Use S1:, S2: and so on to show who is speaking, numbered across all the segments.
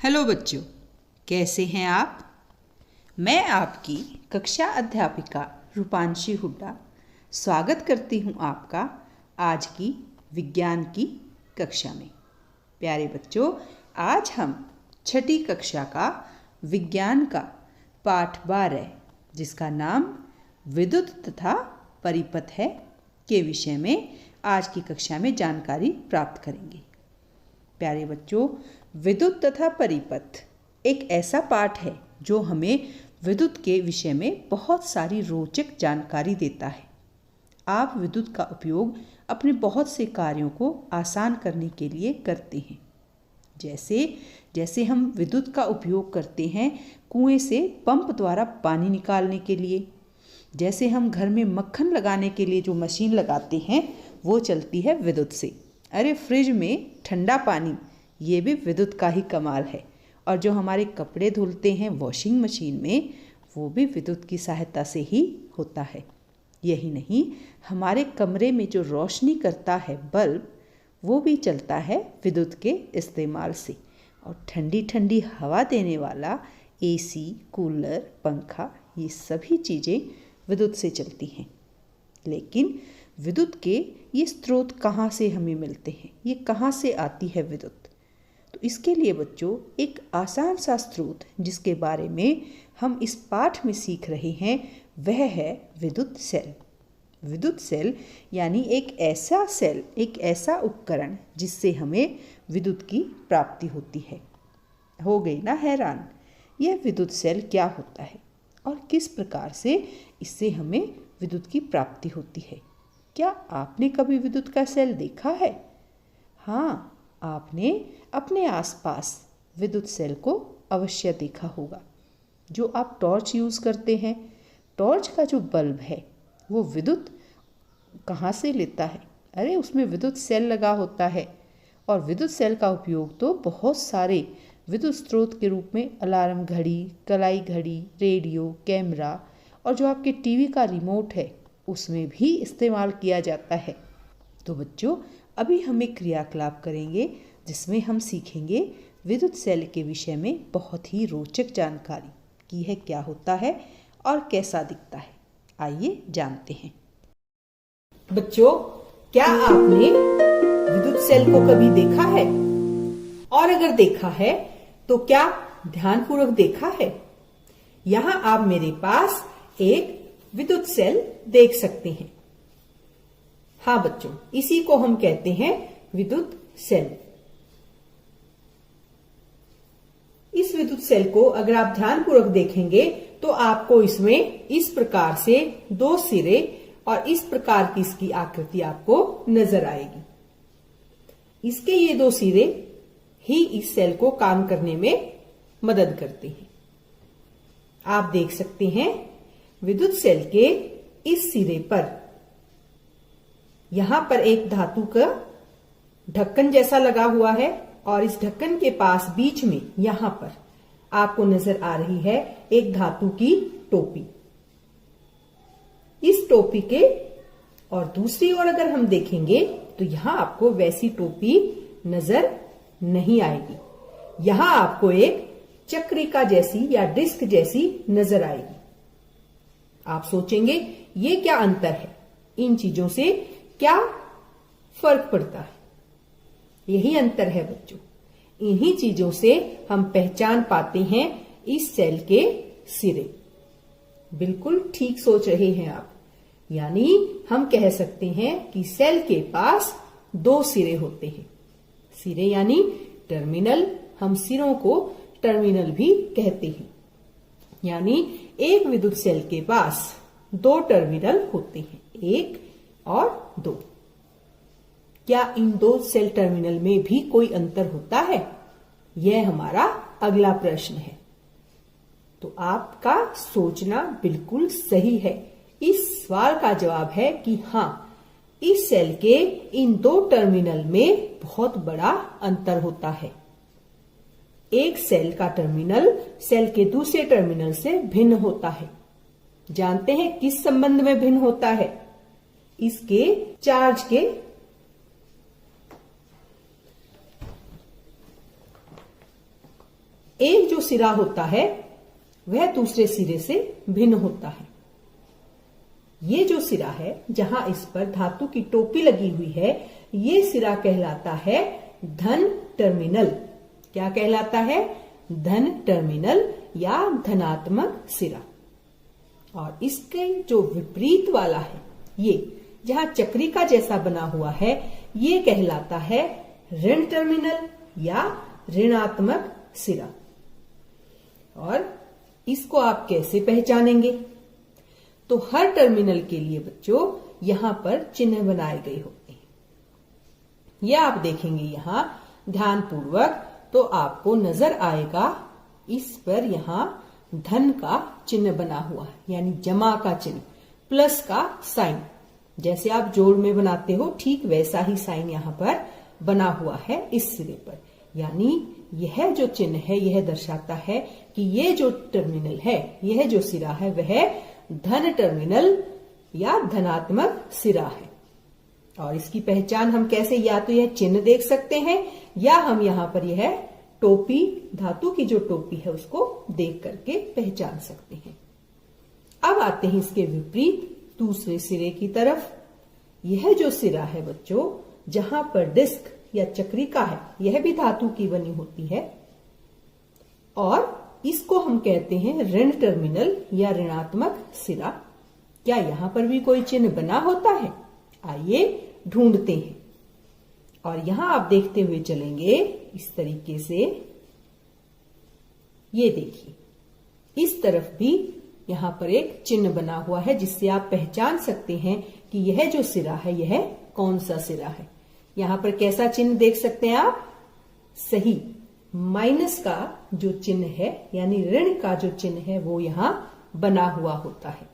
S1: Hello बच्चों, कैसे हैं आप। मैं आपकी कक्षा अध्यापिका रूपांशी हुड्डा स्वागत करती हूं आपका आज की विज्ञान की कक्षा में। प्यारे बच्चों, आज हम छठी कक्षा का विज्ञान का पाठ 12 जिसका नाम विद्युत तथा परिपथ है के विषय में आज की कक्षा में जानकारी प्राप्त करेंगे। प्यारे बच्चों, विद्युत तथा परिपथ एक ऐसा पाठ है जो हमें विद्युत के विषय में बहुत सारी रोचक जानकारी देता है। आप विद्युत का उपयोग अपने बहुत से कार्यों को आसान करने के लिए करते हैं। जैसे हम विद्युत का उपयोग करते हैं कुएं से पंप द्वारा पानी निकालने के लिए। जैसे हम घर में मक्खन लगाने के लिए जो मशीन लगाते हैं वो चलती है विद्युत से। अरे फ्रिज में ठंडा पानी, ये भी विद्युत का ही कमाल है। और जो हमारे कपड़े धुलते हैं वॉशिंग मशीन में, वो भी विद्युत की सहायता से ही होता है। यही नहीं, हमारे कमरे में जो रोशनी करता है बल्ब, वो भी चलता है विद्युत के इस्तेमाल से। और ठंडी ठंडी हवा देने वाला एसी, कूलर, पंखा, ये सभी चीज़ें विद्युत से चलती हैं। लेकिन विद्युत के ये स्रोत कहाँ से हमें मिलते हैं, ये कहाँ से आती है विद्युत। तो इसके लिए बच्चों एक आसान सा स्रोत जिसके बारे में हम इस पाठ में सीख रहे हैं वह है विद्युत सेल। विद्युत सेल यानी एक ऐसा सेल, एक ऐसा उपकरण जिससे हमें विद्युत की प्राप्ति होती है। हो गई ना हैरान, यह विद्युत सेल क्या होता है और किस प्रकार से इससे हमें विद्युत की प्राप्ति होती है। क्या आपने कभी विद्युत का सेल देखा है? हाँ, आपने अपने आसपास विद्युत सेल को अवश्य देखा होगा। जो आप टॉर्च यूज़ करते हैं, टॉर्च का जो बल्ब है वो विद्युत कहाँ से लेता है? अरे उसमें विद्युत सेल लगा होता है। और विद्युत सेल का उपयोग तो बहुत सारे विद्युत स्रोत के रूप में अलार्म घड़ी, कलाई घड़ी, रेडियो, कैमरा और जो आपके टीवी का रिमोट है उसमें भी इस्तेमाल किया जाता है। तो बच्चों, अभी हम एक क्रियाकलाप करेंगे जिसमें हम सीखेंगे विद्युत सेल के विषय में बहुत ही रोचक जानकारी की है, क्या होता है और कैसा दिखता है। आइए जानते हैं। बच्चों, क्या आपने विद्युत सेल को कभी देखा है? और अगर देखा है तो क्या ध्यानपूर्वक देखा है? यहाँ आप मेरे पास एक विद्युत सेल देख सकते हैं। हाँ बच्चों, इसी को हम कहते हैं विद्युत सेल। इस विद्युत सेल को अगर आप ध्यानपूर्वक देखेंगे तो आपको इसमें इस प्रकार से दो सिरे और इस प्रकार की इसकी आकृति आपको नजर आएगी। इसके ये दो सिरे ही इस सेल को काम करने में मदद करते हैं। आप देख सकते हैं विद्युत सेल के इस सिरे पर यहां पर एक धातु का ढक्कन जैसा लगा हुआ है और इस ढक्कन के पास बीच में यहां पर आपको नजर आ रही है एक धातु की टोपी। इस टोपी के और दूसरी ओर अगर हम देखेंगे तो यहां आपको वैसी टोपी नजर नहीं आएगी। यहां आपको एक चक्रिका जैसी या डिस्क जैसी नजर आएगी। आप सोचेंगे ये क्या अंतर है, इन चीजों से क्या फर्क पड़ता है? यही अंतर है बच्चों। इन्हीं चीजों से हम पहचान पाते हैं इस सेल के सिरे। बिल्कुल ठीक सोच रहे हैं आप। यानी हम कह सकते हैं कि सेल के पास दो सिरे होते हैं। सिरे यानी टर्मिनल, हम सिरों को टर्मिनल भी कहते हैं। यानी एक विद्युत सेल के पास दो टर्मिनल होते हैं, एक और दो। क्या इन दो सेल टर्मिनल में भी कोई अंतर होता है? यह हमारा अगला प्रश्न है। तो आपका सोचना बिल्कुल सही है। इस सवाल का जवाब है कि हाँ, इस सेल के इन दो टर्मिनल में बहुत बड़ा अंतर होता है। एक सेल का टर्मिनल सेल के दूसरे टर्मिनल से भिन्न होता है। जानते हैं किस संबंध में भिन्न होता है? इसके चार्ज के एक जो सिरा होता है वह दूसरे सिरे से भिन्न होता है। ये जो सिरा है जहां इस पर धातु की टोपी लगी हुई है, ये सिरा कहलाता है धन टर्मिनल। क्या कहलाता है? धन टर्मिनल या धनात्मक सिरा। और इसके जो विपरीत वाला है, ये जहां चक्रिका जैसा बना हुआ है, ये कहलाता है ऋण टर्मिनल या ऋणात्मक सिरा। और इसको आप कैसे पहचानेंगे? तो हर टर्मिनल के लिए बच्चों यहां पर चिन्ह बनाए गए होते हैं। यह आप देखेंगे यहां ध्यान पूर्वक तो आपको नजर आएगा, इस पर यहां धन का चिन्ह बना हुआ है, यानी जमा का चिन्ह, प्लस का साइन। जैसे आप जोड़ में बनाते हो ठीक वैसा ही साइन यहां पर बना हुआ है इस सिरे पर। यानी यह जो चिन्ह है यह दर्शाता है कि यह जो टर्मिनल है, यह जो सिरा है वह धन टर्मिनल या धनात्मक सिरा है। और इसकी पहचान हम कैसे, या तो यह चिन्ह देख सकते हैं या हम यहां पर यह टोपी, धातु की जो टोपी है उसको देख करके पहचान सकते हैं। अब आते हैं इसके विपरीत दूसरे सिरे की तरफ। यह जो सिरा है बच्चों, जहां पर डिस्क या चक्रिका है, यह भी धातु की बनी होती है और इसको हम कहते हैं ऋण टर्मिनल या ऋणात्मक सिरा। क्या यहां पर भी कोई चिन्ह बना होता है? आइए ढूंढते हैं। और यहां आप देखते हुए चलेंगे इस तरीके से। ये देखिए, इस तरफ भी यहां पर एक चिन्ह बना हुआ है जिससे आप पहचान सकते हैं कि यह जो सिरा है यह कौन सा सिरा है। यहां पर कैसा चिन्ह देख सकते हैं आप? सही, माइनस का जो चिन्ह है यानी ऋण का जो चिन्ह है वो यहां बना हुआ होता है।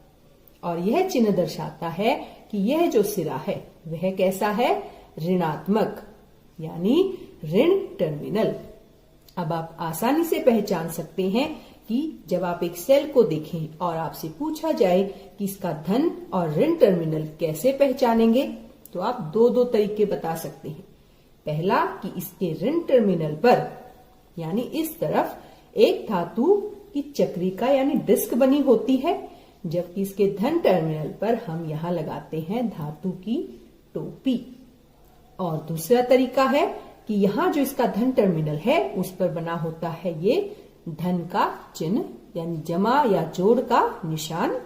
S1: और यह चिन्ह दर्शाता है कि यह जो सिरा है वह कैसा है? ऋणात्मक, यानी ऋण टर्मिनल। अब आप आसानी से पहचान सकते हैं कि जब आप एक सेल को देखें और आपसे पूछा जाए कि इसका धन और ऋण टर्मिनल कैसे पहचानेंगे, तो आप दो तरीके बता सकते हैं। पहला कि इसके ऋण टर्मिनल पर, यानी इस तरफ एक धातु की चक्रिका यानी डिस्क बनी होती है, जबकि इसके धन टर्मिनल पर हम यहां लगाते हैं धातु की टोपी। और दूसरा तरीका है कि यहां जो इसका धन टर्मिनल है उस पर बना होता है ये धन का चिन्ह यानी जमा या जोड़ का निशान,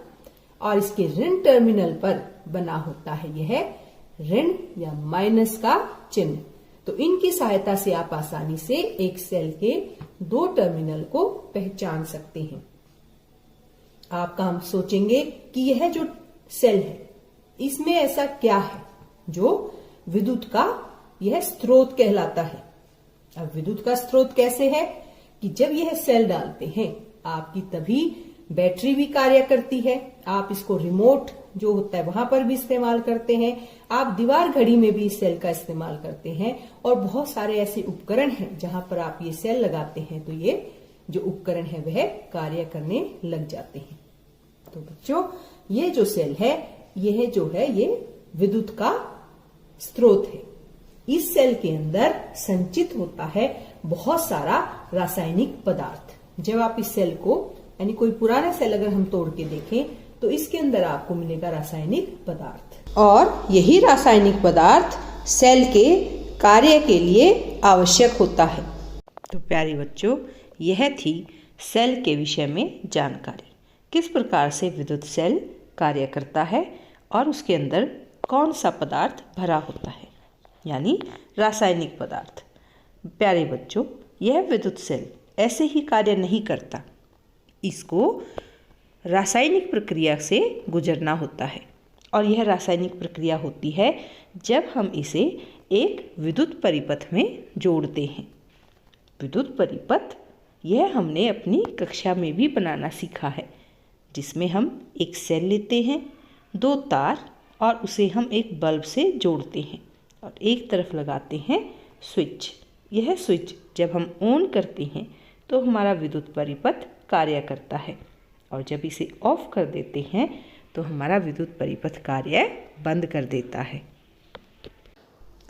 S1: और इसके ऋण टर्मिनल पर बना होता है यह ऋण या माइनस का चिन्ह। तो इनकी सहायता से आप आसानी से एक सेल के दो टर्मिनल को पहचान सकते हैं। आपका हम सोचेंगे कि यह जो सेल है इसमें ऐसा क्या है जो विद्युत का यह स्रोत कहलाता है। अब विद्युत का स्रोत कैसे है कि जब यह सेल डालते हैं आपकी तभी बैटरी भी कार्य करती है। आप इसको रिमोट जो होता है वहां पर भी इस्तेमाल करते हैं, आप दीवार घड़ी में भी इस सेल का इस्तेमाल करते हैं, और बहुत सारे ऐसे उपकरण हैं जहां पर आप ये सेल लगाते हैं तो ये जो उपकरण है वह कार्य करने लग जाते हैं। तो बच्चों, ये जो सेल है यह जो है ये विद्युत का स्रोत है। इस सेल के अंदर संचित होता है बहुत सारा रासायनिक पदार्थ। जब आप इस सेल को यानी कोई पुराना सेल अगर हम तोड़ के देखें तो इसके अंदर आपको मिलेगा रासायनिक पदार्थ, और यही रासायनिक पदार्थ सेल के कार्य के लिए आवश्यक होता है। तो प्यारे बच्चों, यह थी सेल के विषय में जानकारी। किस प्रकार से विद्युत सेल कार्य करता है और उसके अंदर कौन सा पदार्थ भरा होता है, यानी रासायनिक पदार्थ। प्यारे बच्चों, यह विद्युत सेल ऐसे ही कार्य नहीं करता, इसको रासायनिक प्रक्रिया से गुजरना होता है। और यह रासायनिक प्रक्रिया होती है जब हम इसे एक विद्युत परिपथ में जोड़ते हैं। विद्युत परिपथ यह हमने अपनी कक्षा में भी बनाना सीखा है, जिसमें हम एक सेल लेते हैं, दो तार, और उसे हम एक बल्ब से जोड़ते हैं और एक तरफ लगाते हैं स्विच। यह स्विच जब हम ऑन करते हैं तो हमारा विद्युत परिपथ कार्य करता है, और जब इसे ऑफ कर देते हैं तो हमारा विद्युत परिपथ कार्य बंद कर देता है।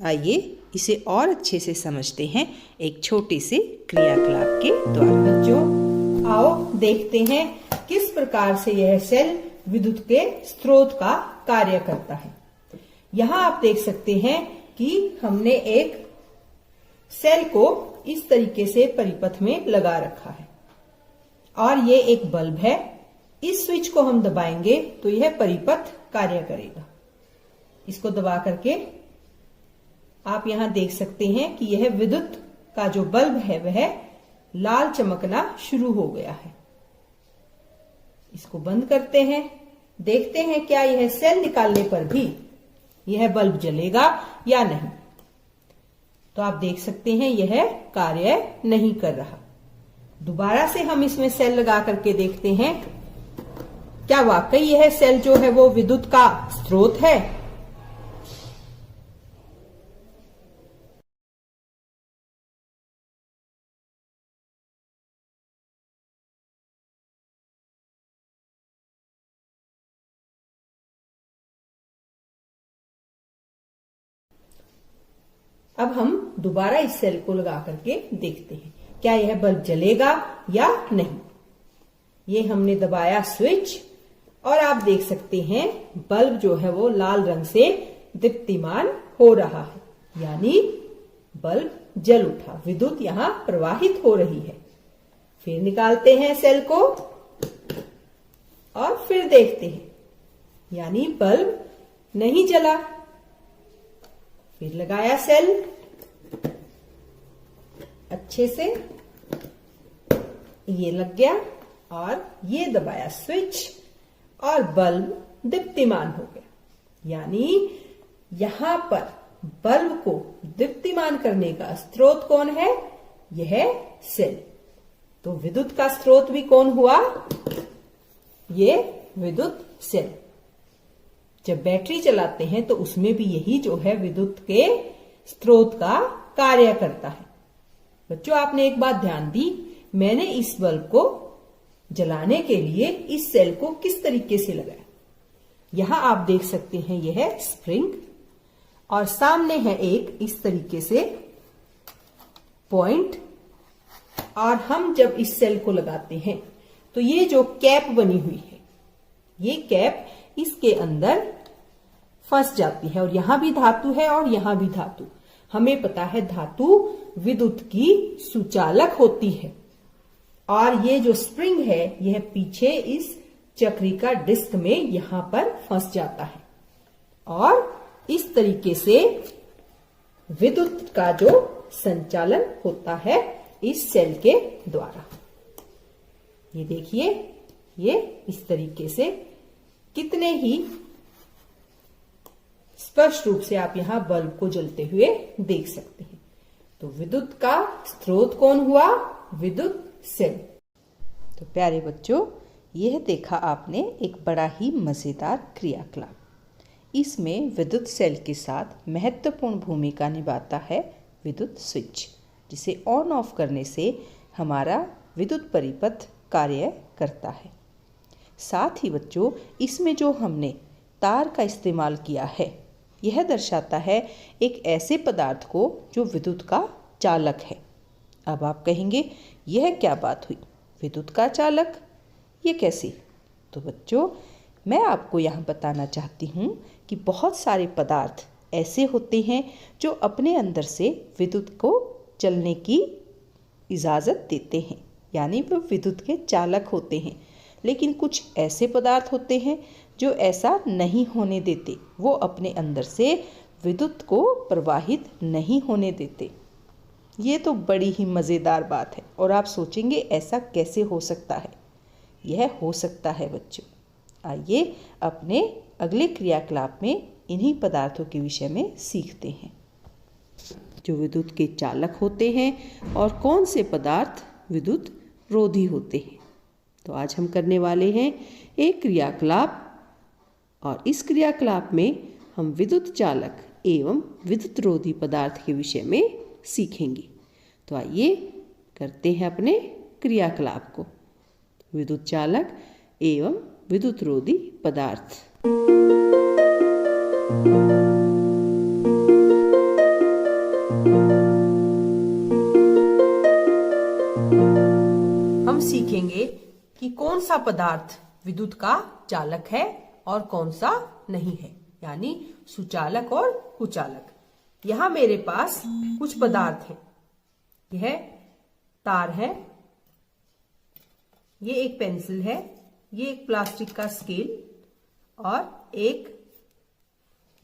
S1: आइए इसे और अच्छे से समझते हैं एक छोटे से क्रियाकलाप के द्वारा। बच्चों आओ देखते हैं किस प्रकार से यह सेल विद्युत के स्रोत का कार्य करता है। यहाँ आप देख सकते हैं कि हमने एक सेल को इस तरीके से परिपथ में लगा रखा है और ये एक बल्ब है। इस स्विच को हम दबाएंगे तो यह परिपथ कार्य करेगा। इसको दबा करके आप यहां देख सकते हैं कि यह विद्युत का जो बल्ब है वह लाल चमकना शुरू हो गया है। इसको बंद करते हैं, देखते हैं क्या यह सेल निकालने पर भी यह बल्ब जलेगा या नहीं। तो आप देख सकते हैं यह कार्य नहीं कर रहा। दोबारा से हम इसमें सेल लगा करके देखते हैं क्या वाकई यह सेल जो है वो विद्युत का स्रोत है। अब हम दोबारा इस सेल को लगा करके देखते हैं क्या यह बल्ब जलेगा या नहीं। ये हमने दबाया स्विच और आप देख सकते हैं बल्ब जो है वो लाल रंग से दीप्तिमान हो रहा है, यानी बल्ब जल उठा, विद्युत यहां प्रवाहित हो रही है। फिर निकालते हैं सेल को और फिर देखते हैं, यानी बल्ब नहीं जला। फिर लगाया सेल अच्छे से, ये लग गया और ये दबाया स्विच और बल्ब दीप्तिमान हो गया। यानी यहां पर बल्ब को दीप्तिमान करने का स्रोत कौन है? यह सेल। तो विद्युत का स्रोत भी कौन हुआ? ये विद्युत सेल। जब बैटरी चलाते हैं तो उसमें भी यही जो है विद्युत के स्रोत का कार्य करता है। बच्चों आपने एक बात ध्यान दी, मैंने इस बल्ब को जलाने के लिए इस सेल को किस तरीके से लगाया। यहां आप देख सकते हैं यह है स्प्रिंग और सामने है एक इस तरीके से पॉइंट, और हम जब इस सेल को लगाते हैं तो ये जो कैप बनी हुई है, ये कैप इसके अंदर फंस जाती है और यहां भी धातु है और यहां भी धातु। हमें पता है धातु विद्युत की सुचालक होती है और ये जो स्प्रिंग है यह पीछे इस चक्री का डिस्क में यहां पर फंस जाता है और इस तरीके से विद्युत का जो संचालन होता है इस सेल के द्वारा। ये देखिए, ये इस तरीके से कितने ही स्पष्ट रूप से आप यहां बल्ब को जलते हुए देख सकते हैं। तो विद्युत का स्रोत कौन हुआ? विद्युत सेल। तो प्यारे बच्चों, यह देखा आपने एक बड़ा ही मजेदार क्रियाकलाप। इसमें विद्युत सेल के साथ महत्वपूर्ण भूमिका निभाता है विद्युत स्विच, जिसे ऑन ऑफ करने से हमारा विद्युत परिपथ कार्य करता है। साथ ही बच्चों, इसमें जो हमने तार का इस्तेमाल किया है यह दर्शाता है एक ऐसे पदार्थ को जो विद्युत का चालक है। अब आप कहेंगे यह क्या बात हुई, विद्युत का चालक, ये कैसे? तो बच्चों मैं आपको यहाँ बताना चाहती हूँ कि बहुत सारे पदार्थ ऐसे होते हैं जो अपने अंदर से विद्युत को चलने की इजाज़त देते हैं, यानी वो विद्युत के चालक होते हैं। लेकिन कुछ ऐसे पदार्थ होते हैं जो ऐसा नहीं होने देते, वो अपने अंदर से विद्युत को प्रवाहित नहीं होने देते। ये तो बड़ी ही मज़ेदार बात है और आप सोचेंगे ऐसा कैसे हो सकता है। यह हो सकता है बच्चों। आइए अपने अगले क्रियाकलाप में इन्हीं पदार्थों के विषय में सीखते हैं जो विद्युत के चालक होते हैं और कौन से पदार्थ विद्युत रोधी होते हैं। तो आज हम करने वाले हैं एक क्रियाकलाप और इस क्रियाकलाप में हम विद्युत चालक एवं विद्युत रोधी पदार्थ के विषय में सीखेंगे। तो आइए करते हैं अपने क्रियाकलाप को। विद्युत चालक एवं विद्युत रोधी पदार्थ।
S2: सीखेंगे कि कौन सा पदार्थ विद्युत का चालक है और कौन सा नहीं है, यानी सुचालक और कुचालक। यहाँ मेरे पास कुछ पदार्थ है। यह तार है, ये एक पेंसिल है, ये एक प्लास्टिक का स्केल और एक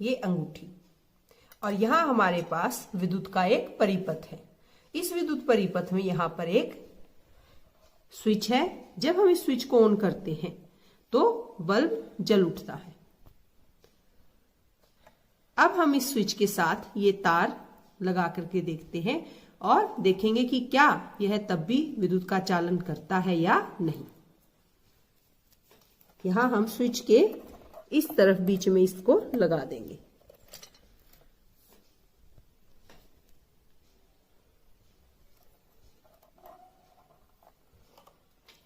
S2: ये अंगूठी। और यहाँ हमारे पास विद्युत का एक परिपथ है। इस विद्युत परिपथ में यहाँ पर एक स्विच है। जब हम इस स्विच को ऑन करते हैं तो बल्ब जल उठता है। अब हम इस स्विच के साथ ये तार लगा करके देखते हैं और देखेंगे कि क्या यह तब भी विद्युत का चालन करता है या नहीं। यहां हम स्विच के इस तरफ बीच में इसको लगा देंगे।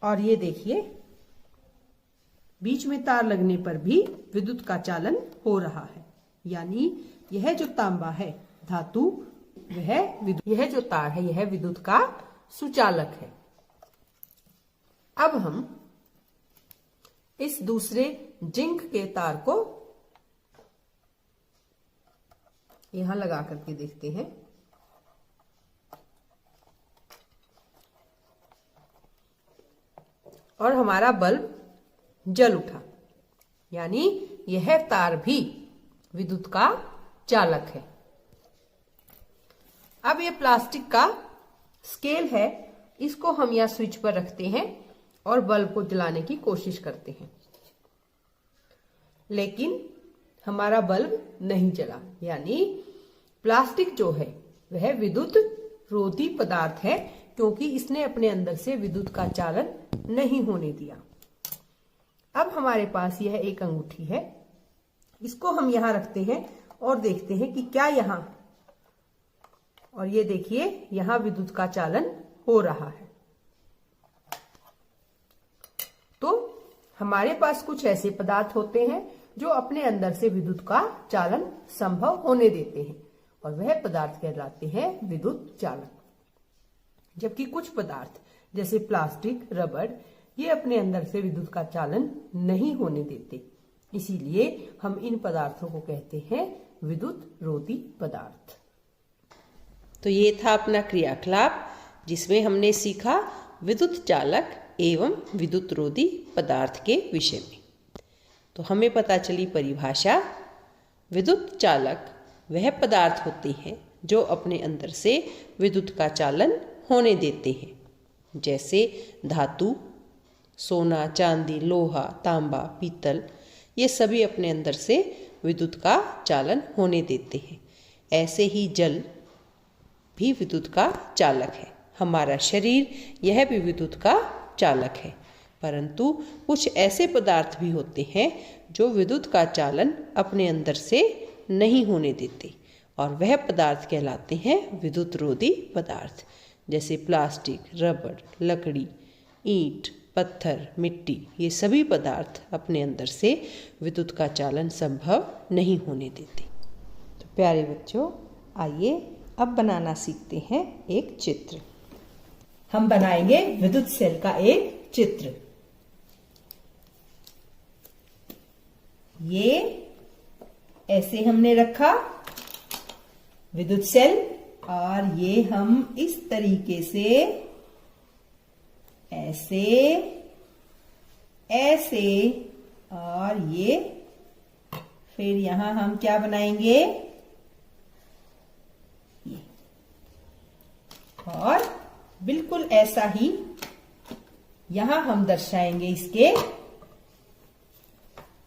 S2: और ये देखिए, बीच में तार लगने पर भी विद्युत का चालन हो रहा है, यानी यह जो तांबा है धातु, यह जो तार है यह विद्युत का सुचालक है। अब हम इस दूसरे जिंक के तार को यहां लगा करके देखते हैं। और हमारा बल्ब जल उठा, यानी यह तार भी विद्युत का चालक है। अब यह प्लास्टिक का स्केल है, इसको हम यहां स्विच पर रखते हैं और बल्ब को जलाने की कोशिश करते हैं, लेकिन हमारा बल्ब नहीं जला, यानी प्लास्टिक जो है वह विद्युत रोधी पदार्थ है, क्योंकि इसने अपने अंदर से विद्युत का चालन नहीं होने दिया। अब हमारे पास यह एक अंगूठी है, इसको हम यहां रखते हैं और देखते हैं कि क्या यहां, और ये देखिए यहां विद्युत का चालन हो रहा है। तो हमारे पास कुछ ऐसे पदार्थ होते हैं जो अपने अंदर से विद्युत का चालन संभव होने देते हैं, और वह पदार्थ कहलाते हैं विद्युत चालक। जबकि कुछ पदार्थ जैसे प्लास्टिक, रबड़, ये अपने अंदर से विद्युत का चालन नहीं होने देते, इसीलिए हम इन पदार्थों को कहते हैं विद्युत रोधी पदार्थ।
S3: तो ये था अपना क्रियाकलाप, जिसमें हमने सीखा विद्युत चालक एवं विद्युत रोधी पदार्थ के विषय में। तो हमें पता चली परिभाषा। विद्युत चालक वह पदार्थ होते हैं जो अपने अंदर से विद्युत का चालन होने देते हैं, जैसे धातु, सोना, चांदी, लोहा, तांबा, पीतल, ये सभी अपने अंदर से विद्युत का चालन होने देते हैं। ऐसे ही जल भी विद्युत का चालक है। हमारा शरीर यह भी विद्युत का चालक है, परंतु कुछ ऐसे पदार्थ भी होते हैं जो विद्युत का चालन अपने अंदर से नहीं होने देते, और वह पदार्थ कहलाते हैं विद्युत रोधी पदार्थ, जैसे प्लास्टिक, रबड़, लकड़ी, ईंट, पत्थर, मिट्टी, ये सभी पदार्थ अपने अंदर से विद्युत का चालन संभव नहीं होने देते।
S1: तो प्यारे बच्चों, आइए अब बनाना सीखते हैं एक चित्र।
S2: हम बनाएंगे विद्युत सेल का एक चित्र। ये ऐसे हमने रखा विद्युत सेल, और ये हम इस तरीके से ऐसे ऐसे, और ये फिर यहां हम क्या बनाएंगे, ये, और बिल्कुल ऐसा ही यहां हम दर्शाएंगे इसके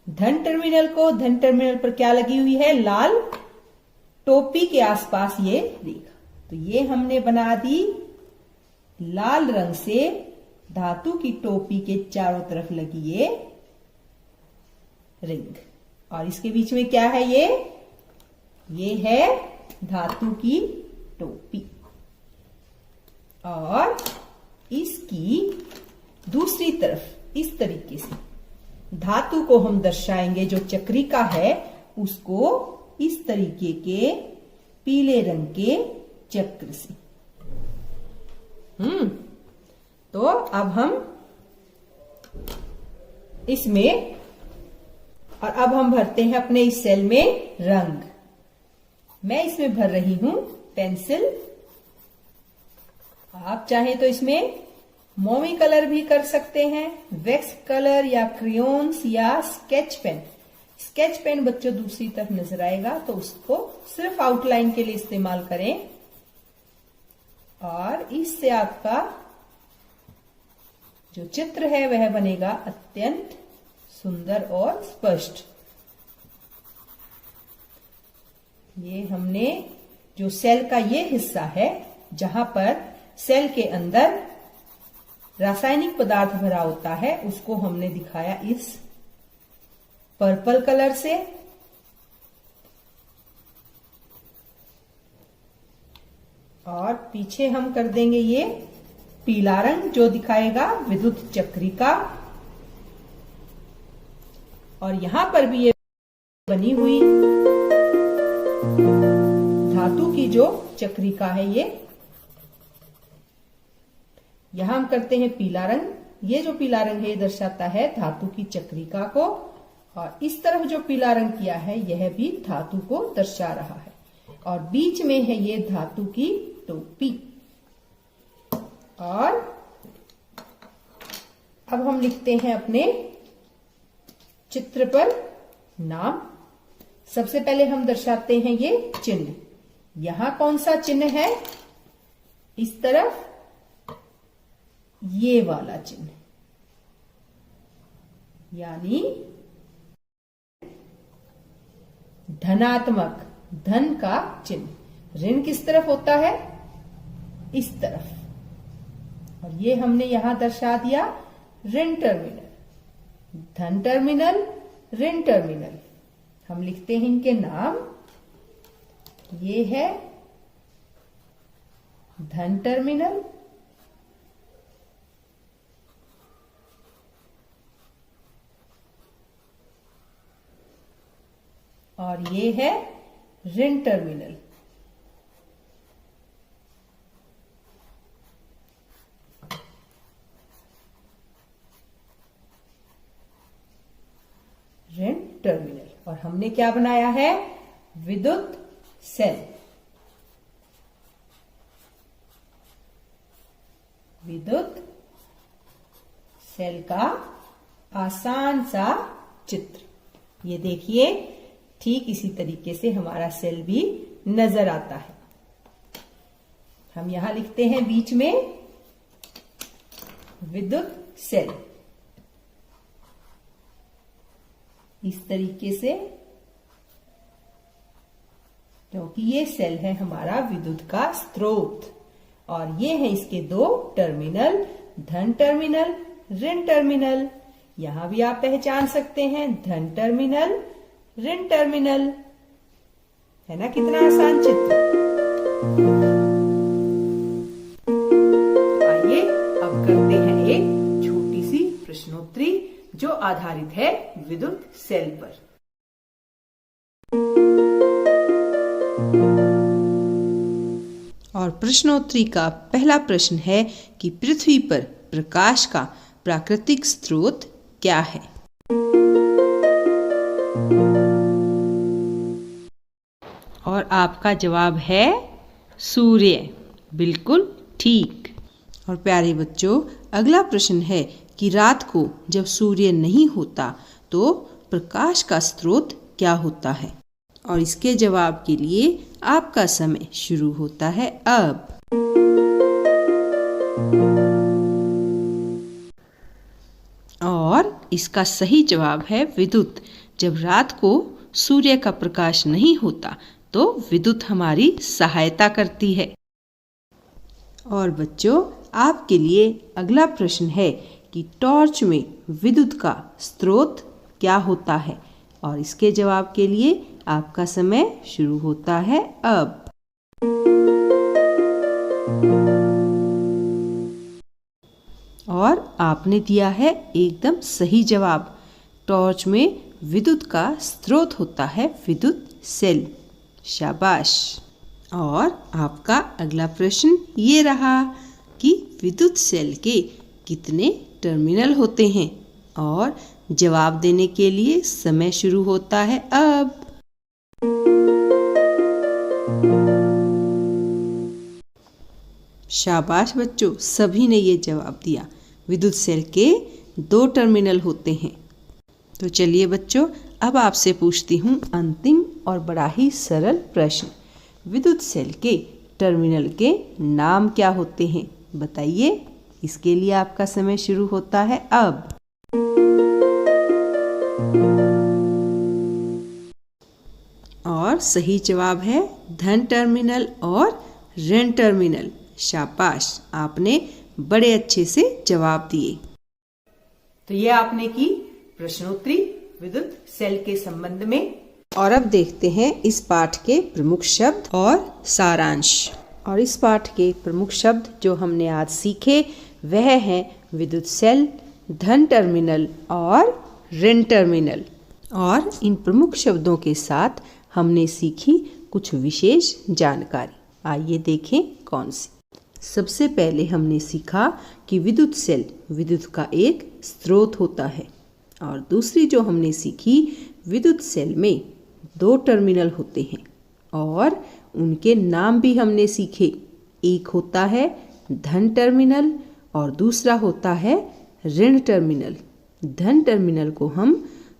S2: धन टर्मिनल को। धन टर्मिनल पर क्या लगी हुई है, लाल टोपी के आसपास ये रेखा। तो ये हमने बना दी लाल रंग से धातु की टोपी के चारों तरफ लगी ये रिंग, और इसके बीच में क्या है, ये है धातु की टोपी। और इसकी दूसरी तरफ इस तरीके से धातु को हम दर्शाएंगे, जो चक्रिका है उसको इस तरीके के पीले रंग के चक्र से। तो अब हम इसमें और अब हम भरते हैं अपने इस सेल में रंग। मैं इसमें भर रही हूं पेंसिल। आप चाहें तो इसमें मोमी कलर भी कर सकते हैं, वैक्स कलर या क्रेयॉन्स या स्केच पेन। स्केच पेन बच्चों दूसरी तरफ नजर आएगा तो उसको सिर्फ आउटलाइन के लिए इस्तेमाल करें और इससे आपका जो चित्र है वह बनेगा अत्यंत सुंदर और स्पष्ट। ये हमने जो सेल का ये हिस्सा है जहां पर सेल के अंदर रासायनिक पदार्थ भरा होता है उसको हमने दिखाया इस पर्पल कलर से। और पीछे हम कर देंगे ये पीला रंग जो दिखाएगा विद्युत चक्रिका। और यहां पर भी ये बनी हुई धातु की जो चक्रिका है ये, यहां हम करते हैं पीला रंग। ये जो पीला रंग है ये दर्शाता है धातु की चक्रिका को, और इस तरफ जो पीला रंग किया है यह भी धातु को दर्शा रहा है। और बीच में है ये धातु की टोपी। और अब हम लिखते हैं अपने चित्र पर नाम। सबसे पहले हम दर्शाते हैं ये चिन्ह। यहां कौन सा चिन्ह है? इस तरफ ये वाला चिन्ह, यानी धनात्मक, धन का चिन्ह। ऋण किस तरफ होता है? इस तरफ। और ये हमने यहां दर्शा दिया ऋण टर्मिनल, धन टर्मिनल, ऋण टर्मिनल। हम लिखते हैं इनके नाम। ये है धन टर्मिनल, और ये है ऋण टर्मिनल। ऋण टर्मिनल। और हमने क्या बनाया है? विद्युत सेल। विद्युत सेल का आसान सा चित्र। ये देखिए ठीक इसी तरीके से हमारा सेल भी नजर आता है। हम यहां लिखते हैं बीच में विद्युत सेल। इस तरीके से, क्योंकि ये सेल है हमारा विद्युत का स्रोत। और ये है इसके दो टर्मिनल, धन टर्मिनल, ऋण टर्मिनल। यहां भी आप पहचान सकते हैं धन टर्मिनल, ऋण टर्मिनल। है ना कितना आसान चित्र। आइए अब करते हैं एक छोटी सी प्रश्नोत्तरी जो आधारित है विद्युत सेल पर।
S1: और प्रश्नोत्तरी का पहला प्रश्न है कि पृथ्वी पर प्रकाश का प्राकृतिक स्रोत क्या है? और आपका जवाब है सूर्य। बिल्कुल ठीक। और प्यारे बच्चों, अगला प्रश्न है कि रात को जब सूर्य नहीं होता तो प्रकाश का स्रोत क्या होता है? और इसके जवाब के लिए आपका समय शुरू होता है अब। और इसका सही जवाब है विद्युत। जब रात को सूर्य का प्रकाश नहीं होता तो विद्युत हमारी सहायता करती है। और बच्चों, आपके लिए अगला प्रश्न है कि टॉर्च में विद्युत का स्रोत क्या होता है? और इसके जवाब के लिए आपका समय शुरू होता है अब। और आपने दिया है एकदम सही जवाब। टॉर्च में विद्युत का स्रोत होता है विद्युत सेल। शाबाश। और आपका अगला प्रश्न ये रहा कि विद्युत सेल के
S3: कितने टर्मिनल होते हैं? और जवाब देने के लिए समय शुरू होता है अब। शाबाश बच्चों, सभी ने ये जवाब दिया। विद्युत सेल के 2 टर्मिनल होते हैं। तो चलिए बच्चों, अब आपसे पूछती हूँ अंतिम और बड़ा ही सरल प्रश्न। विद्युत सेल के टर्मिनल के नाम क्या होते हैं? बताइए। इसके लिए आपका समय शुरू होता है अब। और सही जवाब है धन टर्मिनल और ऋण टर्मिनल। शाबाश, आपने बड़े अच्छे से जवाब दिए।
S2: तो ये आपने की प्रश्नोत्तरी विद्युत सेल के संबंध में।
S3: और अब देखते हैं इस पाठ के प्रमुख शब्द और सारांश। और इस पाठ के प्रमुख शब्द जो हमने आज सीखे वह हैं विद्युत सेल, धन टर्मिनल और ऋण टर्मिनल। और इन प्रमुख शब्दों के साथ हमने सीखी कुछ विशेष जानकारी। आइए देखें कौन सी। सबसे पहले हमने सीखा कि विद्युत सेल विद्युत का एक स्रोत होता है। और दूसरी जो हमने सीखी, विद्युत सेल में 2 टर्मिनल होते हैं और उनके नाम भी हमने सीखे। एक होता है धन टर्मिनल और दूसरा होता है ऋण टर्मिनल। धन टर्मिनल को हम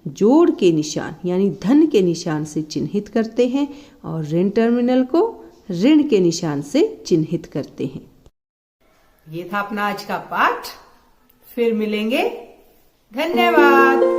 S3: जोड़ के निशान यानी धन के निशान से चिन्हित करते हैं और ऋण टर्मिनल को ऋण के निशान से चिन्हित करते हैं।
S2: ये था अपना आज का पाठ। फिर मिलेंगे। धन्यवाद।